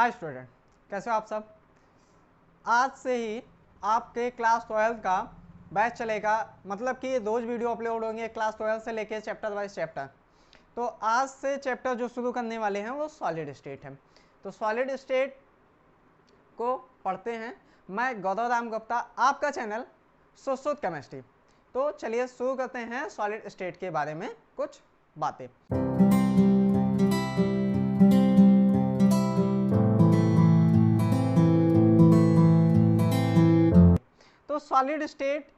Hi student, कैसे हो आप सब। आज से ही आपके क्लास 12 का बैच चलेगा, मतलब कि रोज वीडियो अपलोड होंगे क्लास 12 से लेके चैप्टर वाइज चैप्टर। तो आज से चैप्टर जो शुरू करने वाले हैं वो सॉलिड स्टेट है। तो सॉलिड स्टेट को पढ़ते हैं। मैं गौरव राम गुप्ता, आपका चैनल सुश्रुत केमिस्ट्री। तो चलिए शुरू करते हैं सॉलिड स्टेट के बारे में कुछ बातें। तो सॉलिड स्टेट,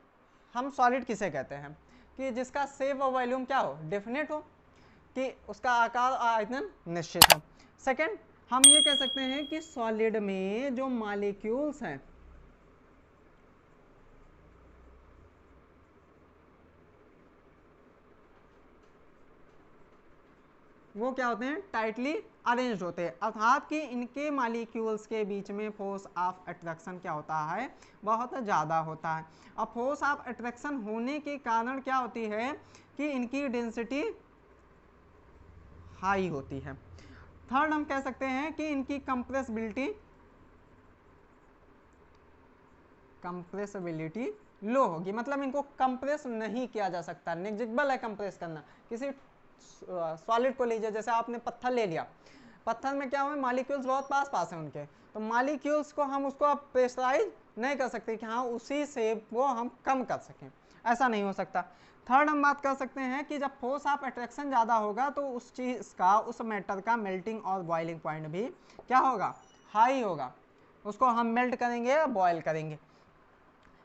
हम सॉलिड किसे कहते हैं कि जिसका शेप और वॉल्यूम क्या हो, डेफिनेट हो, कि उसका आकार और आयतन निश्चित हो। सेकंड, हम ये कह सकते हैं कि सॉलिड में जो मॉलिक्यूल्स हैं वो क्या होते हैं, टाइटली अरेंज्ड होते हैं, अर्थात कि इनके मॉलिक्यूल्स के बीच में फोर्स ऑफ अट्रैक्शन क्या होता है, बहुत ज़्यादा होता है। और फोर्स ऑफ अट्रैक्शन होने के कारण क्या होती है कि इनकी डेंसिटी हाई होती है। थर्ड, हम कह सकते हैं कि इनकी कंप्रेसिबिलिटी लो होगी, मतलब इनको कंप्रेस नहीं किया जा सकता, नेग्लिजिबल है कंप्रेस करना। किसी सॉलिड को लीजिए, जैसे आपने पत्थर ले लिया, पत्थर में क्या हुआ, मॉलिक्यूल्स बहुत पास पास हैं उनके, तो मॉलिक्यूल्स को हम उसको अब प्रेशराइज नहीं कर सकते कि हाँ उसी शेप को हम कम कर सकें, ऐसा नहीं हो सकता। थर्ड, हम बात कर सकते हैं कि जब फोर्स ऑफ अट्रैक्शन ज़्यादा होगा तो उस चीज़ का, उस मैटर का मेल्टिंग और बॉइलिंग पॉइंट भी क्या होगा, हाई होगा, उसको हम मेल्ट करेंगे या बॉयल करेंगे।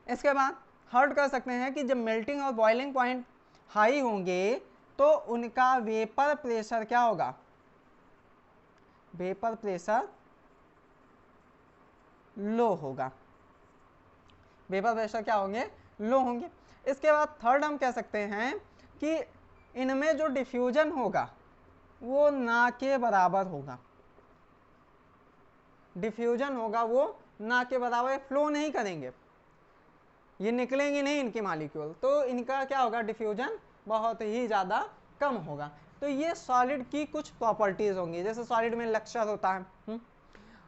इसके बाद थर्ड कर सकते हैं कि जब मेल्टिंग और बॉइलिंग पॉइंट हाई होंगे तो उनका वेपर प्रेशर क्या होगा, वेपर प्रेशर लो होगा, वेपर प्रेशर क्या होंगे, लो होंगे। इसके बाद थर्ड, हम कह सकते हैं कि इनमें जो डिफ्यूजन होगा वो ना के बराबर होगा, डिफ्यूजन होगा वो ना के बराबर, फ्लो नहीं करेंगे, ये निकलेंगे नहीं इनके मॉलिक्यूल, तो इनका क्या होगा, डिफ्यूजन बहुत ही ज़्यादा कम होगा। तो ये सॉलिड की कुछ प्रॉपर्टीज होंगी, जैसे सॉलिड में लक्ष्यर होता है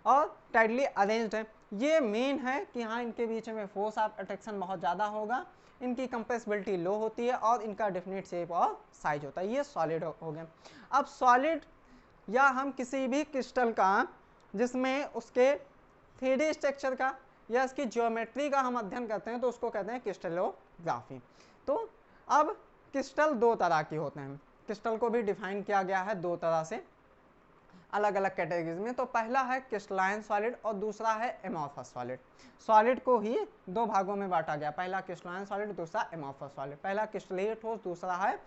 और टाइटली अरेंज्ड है। ये मेन है कि हाँ इनके बीच में फोर्स ऑफ अट्रैक्शन बहुत ज़्यादा होगा, इनकी कंप्रेसिबिलिटी लो होती है और इनका डेफिनेट शेप और साइज होता है। ये सॉलिड हो गए। अब सॉलिड या हम किसी भी क्रिस्टल का जिसमें उसके 3D स्ट्रक्चर का या इसकी ज्योमेट्री का हम अध्ययन करते हैं तो उसको कहते हैं क्रिस्टलोग्राफी। तो अब क्रिस्टल दो तरह के होते हैं, क्रिस्टल को भी डिफाइन किया गया है दो तरह से अलग अलग कैटेगरीज में। तो पहला है क्रिस्टलाइन सॉलिड और दूसरा है एमॉर्फस सॉलिड। सॉलिड को ही दो भागों में बांटा गया, पहला क्रिस्टलाइन सॉलिड, दूसरा एमॉर्फस सॉलिड। पहला क्रिस्टलीय ठोस, दूसरा है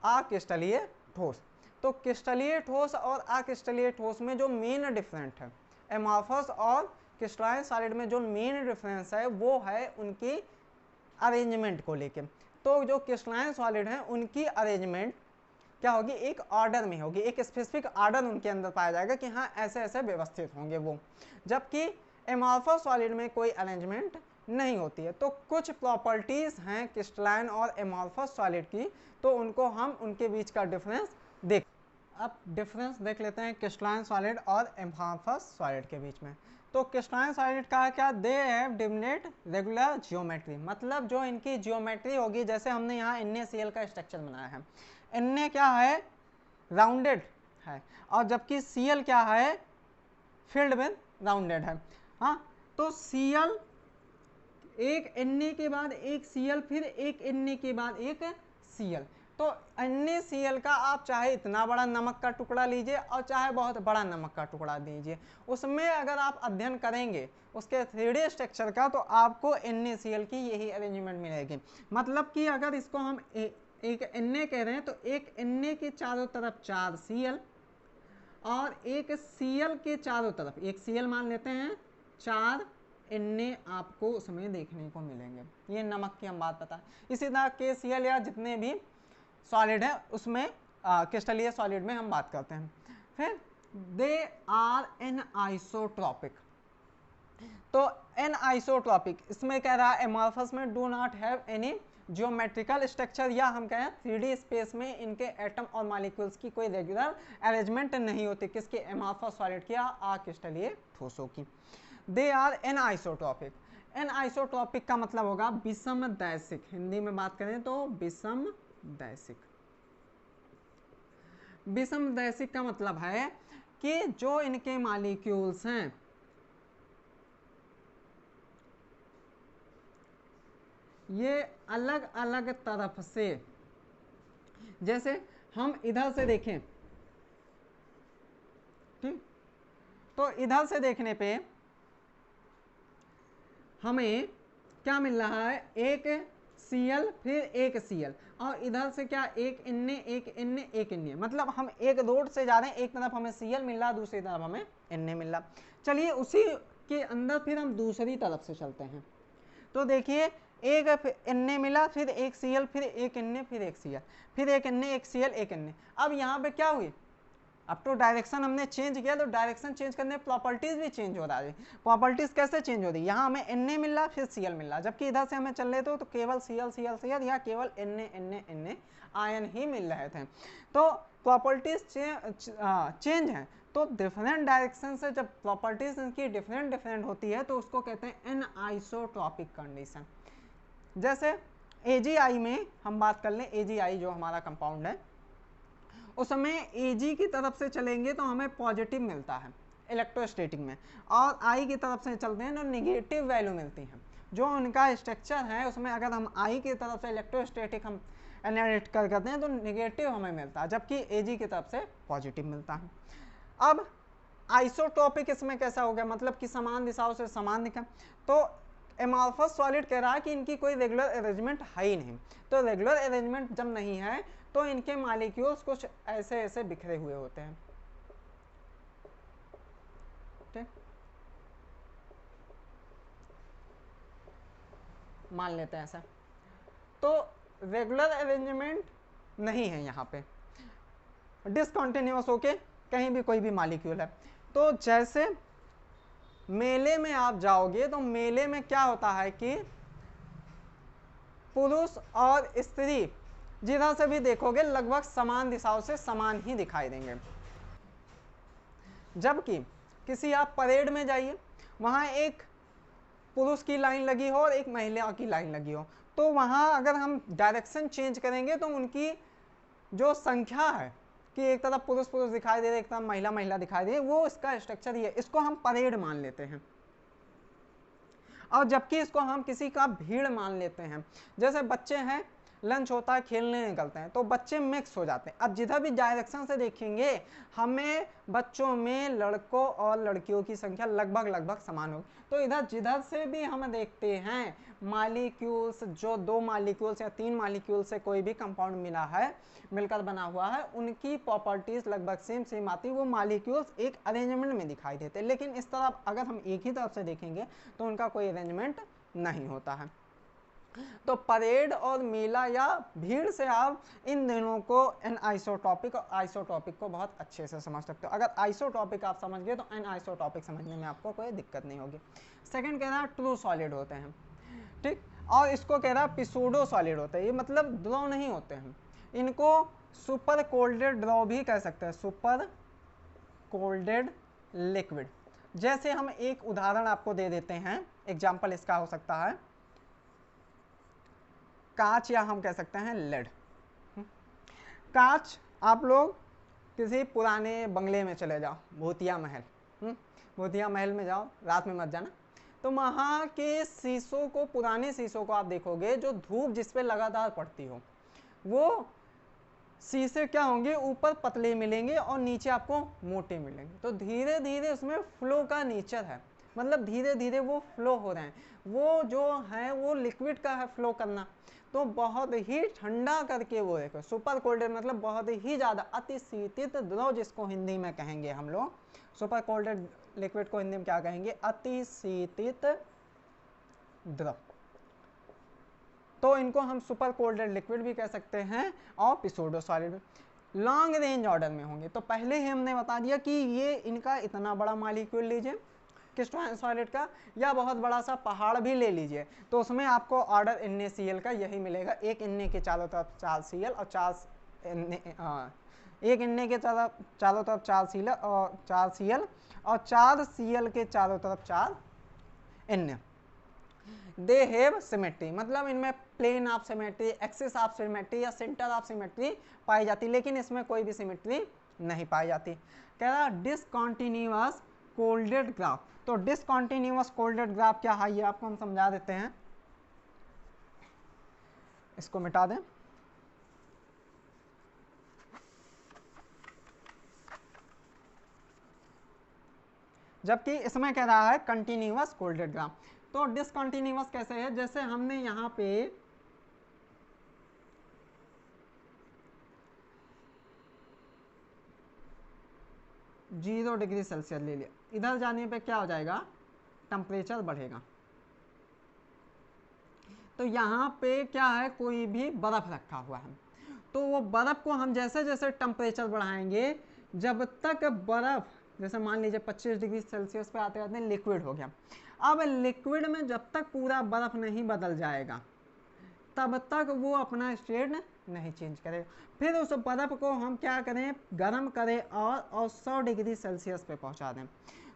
अक्रिस्टलीय ठोस। तो क्रिस्टलीय ठोस और अक्रिस्टलीय ठोस में जो मेन डिफरेंट है, एमॉर्फस और क्रिस्टलाइन सॉलिड में जो मेन डिफरेंस है वो है उनकी अरेंजमेंट को लेके। तो जो क्रिस्टलाइन सॉलिड है उनकी अरेंजमेंट क्या होगी, एक ऑर्डर में होगी, एक स्पेसिफिक ऑर्डर उनके अंदर पाया जाएगा कि हाँ ऐसे ऐसे व्यवस्थित होंगे वो, जबकि एमॉर्फस सॉलिड में कोई अरेंजमेंट नहीं होती है। तो कुछ प्रॉपर्टीज हैं क्रिस्टलाइन और एमॉर्फस सॉलिड की, तो उनको हम उनके बीच का डिफरेंस देख, अब डिफरेंस देख लेते हैं क्रिस्टलाइन सॉलिड और एमॉर्फस सॉलिड के बीच में। तो क्रिस्टलाइन सॉलिड का क्या, they have definite regular geometry, मतलब जो इनकी जियोमेट्री होगी, जैसे हमने यहाँ NaCl का स्ट्रक्चर बनाया है, Na क्या है, राउंडेड है, और जबकि Cl क्या है, फील्ड में राउंडेड है। हाँ, तो Cl एक Na के बाद एक Cl, फिर एक Na के बाद एक Cl। तो NaCl का आप चाहे इतना बड़ा नमक का टुकड़ा लीजिए और चाहे बहुत बड़ा नमक का टुकड़ा दीजिए, उसमें अगर आप अध्ययन करेंगे उसके 3D स्ट्रक्चर का तो आपको NaCl की यही अरेंजमेंट मिलेगी। मतलब कि अगर इसको हम एक Na कह रहे हैं तो एक Na के चारों तरफ 4 Cl और एक Cl के चारों तरफ, एक Cl मान लेते हैं, 4 Na आपको उसमें देखने को मिलेंगे। ये नमक की हम बात बता, इसी तरह के Cl या जितने भी सॉलिड है उसमें क्रिस्टलीय सॉलिड में हम बात करते हैं। फिर दे आर एनआइसोट्रॉपिक, तो एनआइसोट्रॉपिक इसमें कह रहा है एमॉर्फस में do not have any geometrical structure या हम कहें 3D स्पेस में इनके एटम और मॉलिक्यूल्स की कोई रेगुलर अरेंजमेंट नहीं होती, किसकी, एमॉर्फस सॉलिड की या अक्रिस्टलीय ठोसों की। They are एनआइसोट्रॉपिक। एनआइसोट्रॉपिक का मतलब होगा विषमदैशिक, हिंदी में बात करें तो विषमदैशिक। विषमदैशिक का मतलब है कि जो इनके मॉलिक्यूल्स हैं ये अलग अलग तरफ से, जैसे हम इधर से देखें, ठीक, तो इधर से देखने पे हमें क्या मिल रहा है, एक Cl फिर एक Cl, और इधर से क्या, एक इन्ने एक इन्ने एक इन्ने, मतलब हम एक रोड से जा रहे हैं, एक तरफ हमें Cl मिल रहा, दूसरी तरफ हमें इन्ने मिल रहा। चलिए उसी के अंदर फिर हम दूसरी तरफ से चलते हैं, तो देखिए एक इन्ने मिला, फिर एक Cl, फिर एक इन्ने, फिर एक Cl, फिर एक इन्ने, एक Cl, एक इन्ने। अब यहाँ पे क्या हुई, अब तो डायरेक्शन हमने चेंज किया, तो डायरेक्शन चेंज करने प्रॉपर्टीज भी चेंज हो रहा है। प्रॉपर्टीज कैसे चेंज हो रही है, यहाँ हमें Na मिल रहा, फिर Cl मिल रहा, जबकि इधर से हमें चल रहे थे तो केवल Cl Cl Cl या केवल Na आयन ही मिल रहे थे। तो प्रॉपर्टीज चेंज है, तो डिफरेंट डायरेक्शन से जब प्रॉपर्टीज इनकी डिफरेंट होती है तो उसको कहते हैं एनआइसोट्रॉपिक कंडीशन। जैसे AgI में हम बात कर लें, AgI जो हमारा कंपाउंड है, उस समय Ag की तरफ से चलेंगे तो हमें पॉजिटिव मिलता है इलेक्ट्रोस्टैटिक में, और I की तरफ से चलते हैं तो निगेटिव वैल्यू मिलती है। जो उनका स्ट्रक्चर है उसमें अगर हम I की तरफ से इलेक्ट्रोस्टैटिक हम एनालिट करते हैं तो निगेटिव हमें मिलता है, जबकि Ag की तरफ से पॉजिटिव मिलता है। अब आइसोटॉपिक इसमें कैसा हो गया, मतलब कि समान दिशाओं से समान दिखा, तो एमॉर्फस सॉलिड कह रहा है कि इनकी कोई रेगुलर अरेंजमेंट है ही नहीं। तो रेगुलर अरेंजमेंट जब नहीं है तो इनके मॉलिक्यूल्स कुछ ऐसे ऐसे बिखरे हुए होते हैं, ठीक, मान लेते हैं ऐसा। तो रेगुलर अरेंजमेंट नहीं है यहाँ पे, डिसकंटिन्यूअस होके कहीं भी कोई भी मॉलिक्यूल है। तो जैसे मेले में आप जाओगे तो मेले में क्या होता है कि पुरुष और स्त्री जिधर से भी देखोगे लगभग समान दिशाओं से समान ही दिखाई देंगे। जबकि किसी आप परेड में जाइए, वहां एक पुरुष की लाइन लगी हो और एक महिला की लाइन लगी हो, तो वहां अगर हम डायरेक्शन चेंज करेंगे तो उनकी जो संख्या है कि एक तरफ पुरुष पुरुष दिखाई दे रहे, एक तरफ महिला महिला दिखाई दे रही, वो इसका स्ट्रक्चर ही है, इसको हम परेड मान लेते हैं। और जबकि इसको हम किसी का भीड़ मान लेते हैं, जैसे बच्चे हैं, लंच होता है, खेलने निकलते हैं, तो बच्चे मिक्स हो जाते हैं। अब जिधर भी डायरेक्शन से देखेंगे हमें बच्चों में लड़कों और लड़कियों की संख्या लगभग समान होगी। तो इधर जिधर से भी हम देखते हैं मॉलिक्यूल्स, जो 2 मॉलिक्यूल्स या 3 मॉलिक्यूल से कोई भी कंपाउंड मिला है, मिलकर बना हुआ है, उनकी प्रॉपर्टीज लगभग सेम आती है, वो मॉलिक्यूल्स एक अरेंजमेंट में दिखाई देते हैं। लेकिन इस तरफ अगर हम एक ही तरफ से देखेंगे तो उनका कोई अरेंजमेंट नहीं होता है। तो परेड और मेला या भीड़ से आप इन दोनों को एनआइसोटॉपिक और आइसोटॉपिक को बहुत अच्छे से समझ सकते हो। अगर आइसोटॉपिक आप समझ गए तो एनआइसोटॉपिक समझने में आपको कोई दिक्कत नहीं होगी। सेकंड कह रहा है ट्रू सॉलिड होते हैं, ठीक, और इसको कह रहा है पिसूडो सॉलिड होते हैं, ये मतलब द्रव नहीं होते हैं, इनको सुपर कोल्डेड द्रव भी कह सकते हैं, सुपर कोल्डेड लिक्विड। जैसे हम एक उदाहरण आपको दे देते हैं, एग्जाम्पल इसका हो सकता है कांच, या हम कह सकते हैं लेड। कांच, आप लोग किसी पुराने बंगले में चले जाओ, भूतिया महल, भूतिया महल में जाओ, रात में मत जाना, तो वहाँ के शीशों को, पुराने शीशों को आप देखोगे जो धूप जिस पे लगातार पड़ती हो, वो शीशे क्या होंगे, ऊपर पतले मिलेंगे और नीचे आपको मोटे मिलेंगे। तो धीरे धीरे उसमें फ्लो का नेचर है, मतलब धीरे धीरे वो फ्लो हो रहे हैं, वो जो है वो लिक्विड का है फ्लो करना, तो बहुत ही ठंडा करके वो देखो सुपर कोल्डेड, मतलब बहुत ही ज़्यादा अतिशीतित द्रव, जिसको हिंदी में कहेंगे हम लोग, सुपर कोल्डेड लिक्विड को हिंदी में क्या कहेंगे, अतिशीतित द्रव। तो इनको हम सुपर कोल्डेड लिक्विड भी कह सकते हैं और पिसूडो सॉलिड। लॉन्ग रेंज ऑर्डर में होंगे, तो पहले ही हमने बता दिया कि ये इनका इतना बड़ा मॉलिक्यूल लीजिए, क्रिस्टलाइन सॉलिड का, या बहुत बड़ा सा पहाड़ भी ले लीजिए तो उसमें आपको ऑर्डर NaCl का यही मिलेगा। एक Na के चारों तरफ 4 Cl और 4 एक Na के चारों तरफ 4 Cl और 4 Cl और 4 Cl के चारों तरफ 4 Na। दे हैव सिमेट्री, मतलब इनमें plane of symmetry, axis of symmetry या सेंटर ऑफ सिमेट्री पाई जाती, लेकिन इसमें कोई भी सिमेट्री नहीं पाई जाती। कह रहा डिसकंटिन्यूअस कोल्डेड ग्राफ। तो डिसकंटिन्यूअस कोल्डेड ग्राफ क्या है ये आपको हम समझा देते हैं, इसको मिटा दें। जबकि इसमें कह रहा है कंटिन्यूअस कोल्डेड ग्राफ। तो डिसकंटिन्यूअस कैसे है, जैसे हमने यहां पे 0 डिग्री सेल्सियस ले लिया, इधर जाने पे क्या हो जाएगा, टेम्परेचर बढ़ेगा। तो यहाँ पे क्या है, कोई भी बर्फ रखा हुआ है, तो वो बर्फ को हम जैसे जैसे टेम्परेचर बढ़ाएंगे, जब तक बर्फ जैसे मान लीजिए 25 डिग्री सेल्सियस पे आते आते लिक्विड हो गया। अब लिक्विड में जब तक पूरा बर्फ नहीं बदल जाएगा तब तक वो अपना स्टेट नहीं चेंज करेगा। फिर उस बर्फ को हम क्या करें, गर्म करें और 100 डिग्री सेल्सियस पे पहुंचा दें।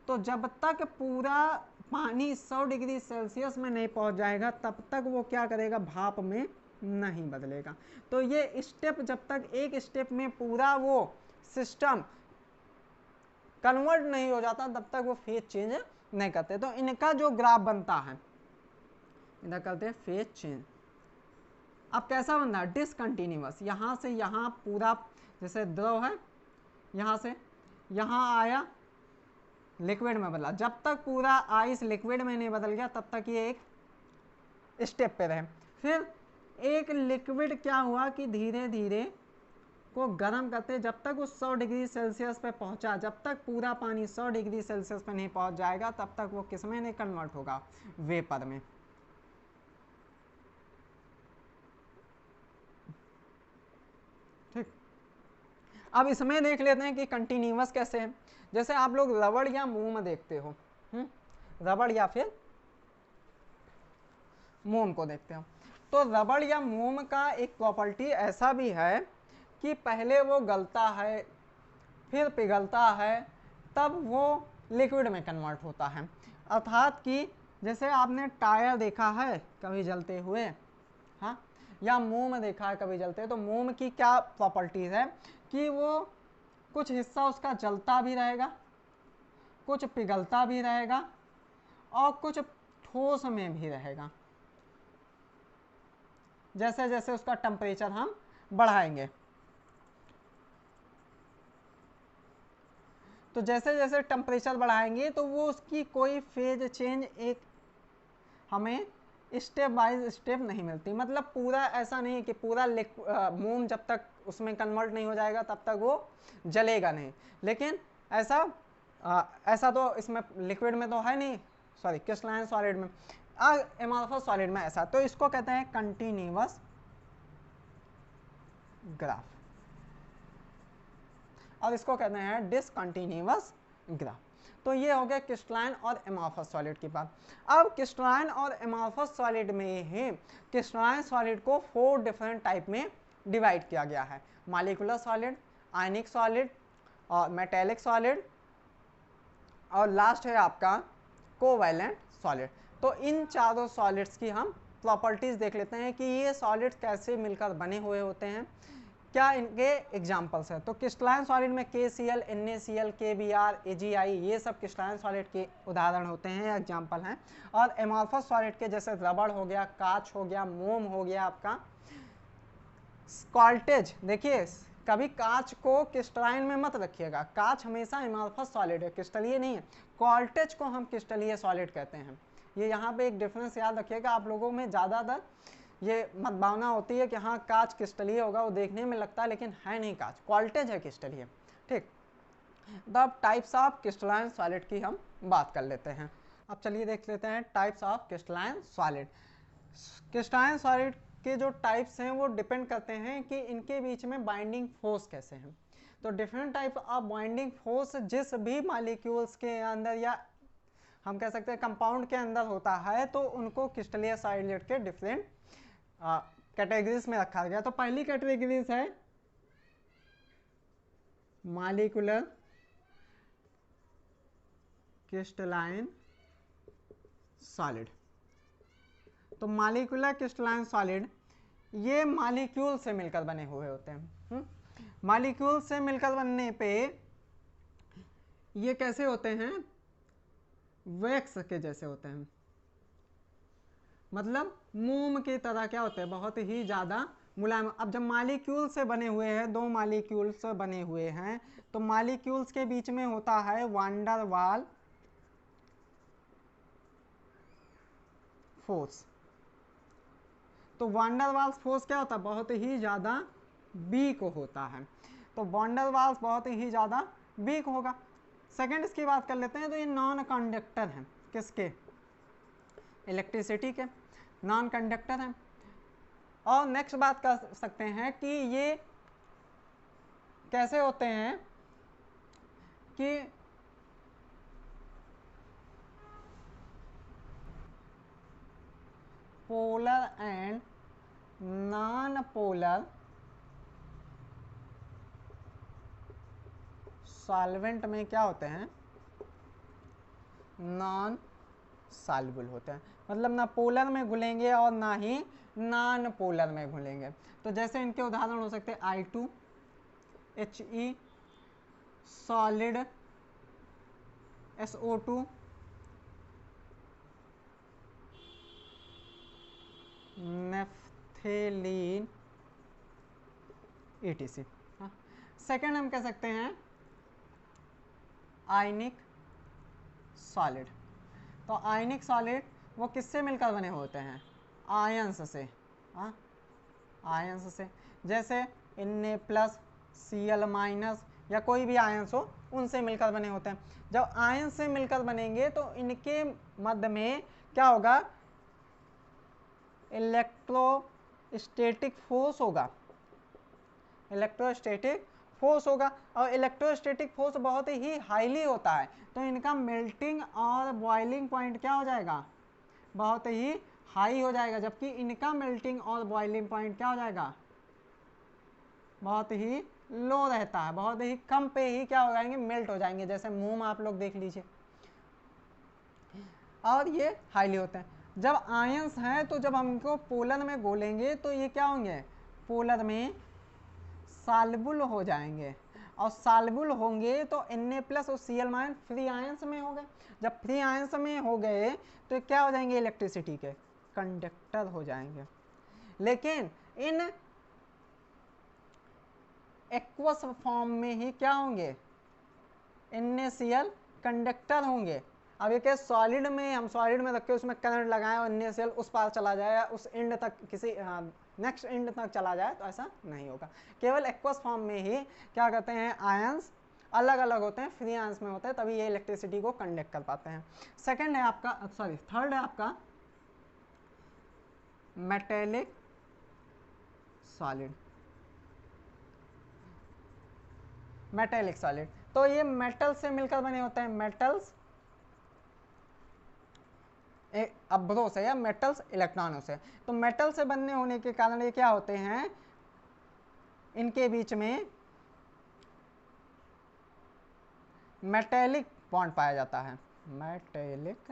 तो जब तक पूरा पानी 100 डिग्री सेल्सियस में नहीं पहुंच जाएगा तब तक वो क्या करेगा, भाप में नहीं बदलेगा। तो ये स्टेप, जब तक एक स्टेप में पूरा वो सिस्टम कन्वर्ट नहीं हो जाता तब तक वो फेज चेंज नहीं करते। तो इनका जो ग्राफ बनता है, इधर करते हैं फेज चेंज। अब कैसा बनता है, डिसकंटिन्यूअस, यहाँ से यहाँ पूरा जैसे द्रव है, यहाँ से यहाँ आया लिक्विड में बदला, जब तक पूरा आइस लिक्विड में नहीं बदल गया तब तक ये एक स्टेप पे रहे। फिर एक लिक्विड क्या हुआ कि धीरे धीरे को गर्म करते, जब तक उस 100 डिग्री सेल्सियस पे पहुंचा, जब तक पूरा पानी 100 डिग्री सेल्सियस पे नहीं पहुंच जाएगा तब तक वो किस में नहीं कन्वर्ट होगा, वेपर में। ठीक, अब इसमें देख लेते हैं कि कंटिन्यूअस कैसे है। जैसे आप लोग रबड़ या मोम देखते हो, रबड़ या फिर मोम को देखते हो, तो रबड़ या मोम का एक प्रॉपर्टी ऐसा भी है कि पहले वो गलता है, फिर पिघलता है, तब वो लिक्विड में कन्वर्ट होता है। अर्थात कि जैसे आपने टायर देखा है कभी जलते हुए, हाँ, या मोम देखा है कभी जलते, तो मोम की क्या प्रॉपर्टीज है कि वो कुछ हिस्सा उसका जलता भी रहेगा, कुछ पिघलता भी रहेगा और कुछ ठोस में भी रहेगा, जैसे जैसे उसका टेम्परेचर हम बढ़ाएंगे। तो जैसे जैसे टेम्परेचर बढ़ाएंगे तो वो उसकी कोई फेज चेंज एक हमें स्टेप बाय स्टेप नहीं मिलती। मतलब पूरा ऐसा नहीं कि पूरा मोम जब तक उसमें कन्वर्ट नहीं हो जाएगा तब तक वो जलेगा नहीं, लेकिन ऐसा तो इसमें लिक्विड में तो है नहीं, सॉरी क्रिस्टलाइन सॉलिड में, एमॉर्फस सॉलिड में ऐसा। तो इसको कहते हैं कंटिन्यूअस ग्राफ और इसको कहते हैं डिसकंटिन्यूअस ग्राफ। तो ये हो गया क्रिस्टलाइन और एमॉर्फस सॉलिड की बात। अब क्रिस्टलाइन और एमॉर्फस सॉलिड में ही क्रिस्टलाइन सॉलिड को 4 डिफरेंट टाइप में डिवाइड किया गया है, मॉलिक्यूलर सॉलिड, आयनिक सॉलिड और मेटेलिक सॉलिड और लास्ट है आपका कोवैलेंट सॉलिड। तो इन चारों सॉलिड्स की हम प्रॉपर्टीज देख लेते हैं कि ये सॉलिड्स कैसे मिलकर बने हुए होते हैं, क्या इनके एग्जाम्पल्स हैं। तो क्रिस्टलाइन सॉलिड में KCl, NaCl, KBr, AgI ये सब क्रिस्टलाइन सॉलिड के उदाहरण होते हैं, एग्जाम्पल हैं। और एमॉर्फस सॉलिड के जैसे रबड़ हो गया, कांच हो गया, मोम हो गया आपका, क्वार्टेज। देखिए कभी कांच को क्रिस्टलाइन में मत रखिएगा, कांच हमेशा एमॉर्फस सॉलिड है, क्रिस्टलीय नहीं है। क्वार्टेज को हम क्रिस्टलीय सॉलिड कहते हैं। ये यहाँ पे एक डिफरेंस याद रखिएगा, आप लोगों में ज़्यादातर ये मतभावना होती है कि हाँ कांच क्रिस्टलीय होगा, वो देखने में लगता है लेकिन है नहीं, कांच क्वार्टेज है क्रिस्टलीय। ठीक, अब टाइप्स ऑफ क्रिस्टलाइन सॉलिड की हम बात कर लेते हैं। अब चलिए देख लेते हैं types of crystalline solid. Crystalline solid के जो टाइप्स हैं वो डिपेंड करते हैं कि इनके बीच में बाइंडिंग फोर्स कैसे हैं। तो different type of binding force जिस भी मॉलिक्यूल्स के अंदर या हम कह सकते हैं कंपाउंड के अंदर होता है, तो उनको क्रिस्टलीय सॉलिड के डिफरेंट कैटेगरीज में रखा गया। तो पहली कैटेगरीज है मॉलिक्यूलर क्रिस्टलाइन सॉलिड। तो मॉलिक्यूलर क्रिस्टलाइन सॉलिड ये मॉलिक्यूल से मिलकर बने हुए होते हैं। मॉलिक्यूल से मिलकर बनने पे ये कैसे होते हैं, वैक्स के जैसे होते हैं, मतलब मोम की तरह क्या होते हैं, बहुत ही ज़्यादा मुलायम। अब जब मॉलिक्यूल से बने हुए हैं, दो मॉलिक्यूल्स बने हुए हैं, तो मॉलिक्यूल्स के बीच में होता है वांडर वाल फोर्स। तो वांडर वाल्स फोर्स क्या होता है, बहुत ही ज़्यादा वीक होता है। तो वांडर वाल्स बहुत ही ज़्यादा वीक होगा। सेकेंड इसकी बात कर लेते हैं, तो ये नॉन कंडक्टर हैं, किसके, इलेक्ट्रिसिटी के नॉन कंडक्टर हैं। और नेक्स्ट बात कर सकते हैं कि ये कैसे होते हैं कि polar and non polar solvent में क्या होते हैं, नॉन सॉल्युबल होते हैं। मतलब ना पोलर में घुलेंगे और ना ही नॉन पोलर में घुलेंगे। तो जैसे इनके उदाहरण हो सकते हैं I2HE, solid SO2, नेफ्थेलीन ETC। Second हम कह सकते हैं आयनिक सॉलिड। तो आयनिक सॉलिड वो किससे मिलकर बने होते हैं, आयंस से। आयंस से, जैसे Na+ Cl- या कोई भी आयंस हो, उनसे मिलकर बने होते हैं। जब आयंस से मिलकर बनेंगे तो इनके मध्य में क्या होगा, इलेक्ट्रोस्टैटिक फोर्स होगा, इलेक्ट्रोस्टैटिक फोर्स होगा। और इलेक्ट्रोस्टैटिक फोर्स बहुत ही हाईली होता है, तो इनका मेल्टिंग और बॉइलिंग पॉइंट क्या हो जाएगा, बहुत ही हाई हो जाएगा। जबकि इनका मेल्टिंग और बॉइलिंग पॉइंट क्या हो जाएगा, बहुत ही लो रहता है, बहुत ही कम पे ही क्या हो जाएंगे, मेल्ट हो जाएंगे। जैसे मोम आप लोग देख लीजिए, और ये हाईली होते हैं। जब आयंस हैं तो जब हमको पोलर में घोलेंगे तो ये क्या होंगे, पोलर में सॉल्युबल हो जाएंगे। और सॉल्युबल होंगे तो Na+ और Cl- फ्री आयंस में हो गए। जब फ्री आयंस में हो गए तो क्या हो जाएंगे, इलेक्ट्रिसिटी के कंडक्टर हो जाएंगे। लेकिन इन एक्वस फॉर्म में ही क्या होंगे, NaCl कंडक्टर होंगे। अब ये क्या सॉलिड में, हम सॉलिड में रख के उसमें करंट लगाएं और NaCl उस पार चला जाए, उस एंड तक, किसी नेक्स्ट एंड तक चला जाए, तो ऐसा नहीं होगा। केवल एक्वस फॉर्म में ही क्या कहते हैं, आयंस अलग अलग होते हैं, फ्री आयंस में होते हैं, तभी ये इलेक्ट्रिसिटी को कंडक्ट कर पाते हैं। सेकेंड है आपका, सॉरी थर्ड है आपका मेटेलिक सॉलिड। मेटेलिक सॉलिड, तो ये मेटल से मिलकर बने होते हैं, मेटल्स अब्रों से या मेटल्स इलेक्ट्रॉनों से। तो मेटल से बनने होने के कारण ये क्या होते हैं, इनके बीच में मेटेलिक बॉन्ड पाया जाता है, मेटेलिक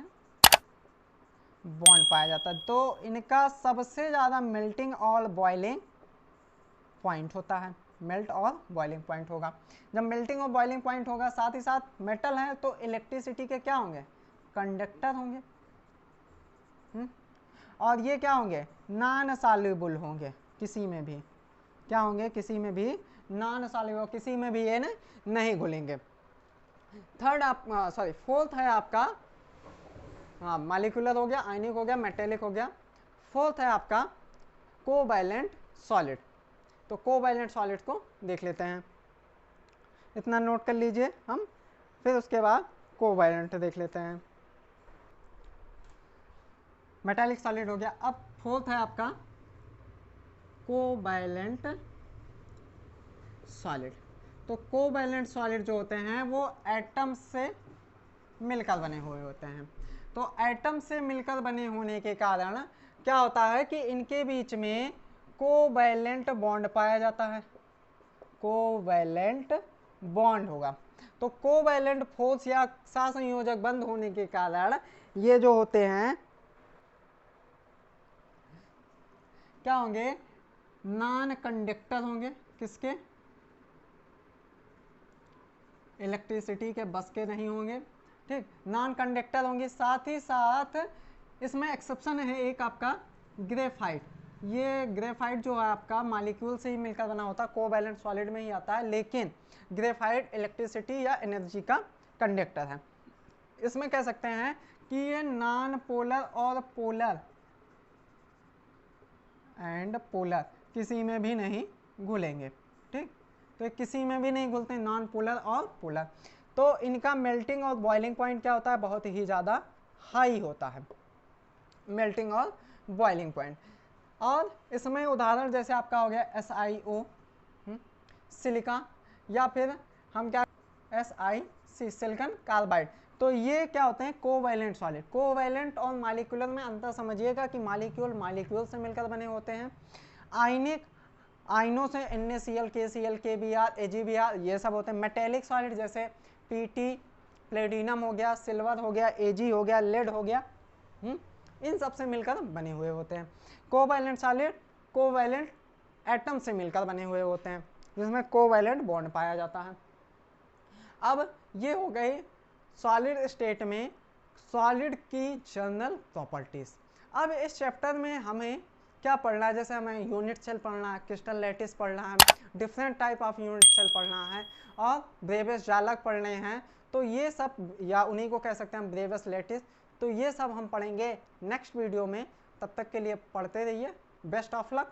बॉन्ड पाया जाता है। तो इनका सबसे ज़्यादा मेल्टिंग और बॉइलिंग पॉइंट होता है, मेल्ट और बॉइलिंग पॉइंट होगा। जब मेल्टिंग और बॉइलिंग पॉइंट होगा, साथ ही साथ मेटल है, तो इलेक्ट्रिसिटी के क्या होंगे, कंडक्टर होंगे। और ये क्या होंगे, नॉन सॉल्युबल होंगे, किसी में भी क्या होंगे, किसी में भी नॉन सॉल्युबल, किसी में भी ये नहीं घुलेंगे। थर्ड आप सॉरी फोर्थ है आपका, मॉलिक्यूलर हो गया, आयनिक हो गया, मेटेलिक हो गया। फोर्थ है आपका कोवैलेंट सॉलिड। तो कोवैलेंट सॉलिड को देख लेते हैं, इतना नोट कर लीजिए हम, फिर उसके बाद कोवैलेंट देख लेते हैं। मेटालिक सॉलिड हो गया। अब फोर्थ है आपका कोवैलेंट सॉलिड। तो कोवैलेंट सॉलिड जो होते हैं वो एटम से मिलकर बने हुए होते हैं। तो एटम से मिलकर बने होने के कारण क्या होता है कि इनके बीच में कोवैलेंट बॉन्ड पाया जाता है, कोवैलेंट बॉन्ड होगा। तो कोवैलेंट फोर्स या सहसंयोजक बंध होने के कारण ये जो होते हैं क्या होंगे, नॉन कंडक्टर होंगे, किसके, इलेक्ट्रिसिटी के, बस के नहीं होंगे, ठीक, नॉन कंडक्टर होंगे। साथ ही साथ इसमें एक्सेप्शन है एक आपका ग्रेफाइट। ये ग्रेफाइट जो है आपका मॉलिक्यूल से ही मिलकर बना होता है, कोवैलेंट सॉलिड में ही आता है, लेकिन ग्रेफाइट इलेक्ट्रिसिटी या एनर्जी का कंडक्टर है। इसमें कह सकते हैं कि ये नॉन पोलर और पोलर एंड पोलर किसी में भी नहीं घुलेंगे, ठीक, तो किसी में भी नहीं घुलते, नॉन पोलर और पोलर। तो इनका मेल्टिंग और बॉइलिंग पॉइंट क्या होता है, बहुत ही ज़्यादा हाई होता है, मेल्टिंग और बॉइलिंग पॉइंट। और इसमें उदाहरण जैसे आपका हो गया SiO, सिलिका, या फिर हम क्या SiC, सिलिकॉन कार्बाइड। तो ये क्या होते हैं, कोवैलेंट सॉलिड। कोवैलेंट और मॉलिक्यूलर में अंतर समझिएगा कि मॉलिक्यूल मॉलिक्यूल से मिलकर बने होते हैं, आयनिक आयनों से NaCl, KCl, KBr, AgBr ये सब होते हैं। मेटेलिक सॉलिड जैसे PT, प्लेटिनम हो गया, सिल्वर हो गया, Ag हो गया, लेड हो गया, इन सब से मिलकर बने हुए होते हैं। कोवैलेंट सॉलिड कोवैलेंट एटम से मिलकर बने हुए होते हैं, जिसमें कोवैलेंट बॉन्ड पाया जाता है। अब ये हो गई सॉलिड स्टेट में सॉलिड की जनरल प्रॉपर्टीज। अब इस चैप्टर में हमें क्या पढ़ना है, जैसे हमें यूनिट सेल पढ़ना है, क्रिस्टल लैटिस पढ़ना है, different type of unit cell पढ़ना है, और ब्रेवियस जालक पढ़ने हैं। तो ये सब, या उन्हीं को कह सकते हैं हम ब्रेवियस लैटिस, तो ये सब हम पढ़ेंगे नेक्स्ट वीडियो में। तब तक के लिए पढ़ते रहिए। Best of luck.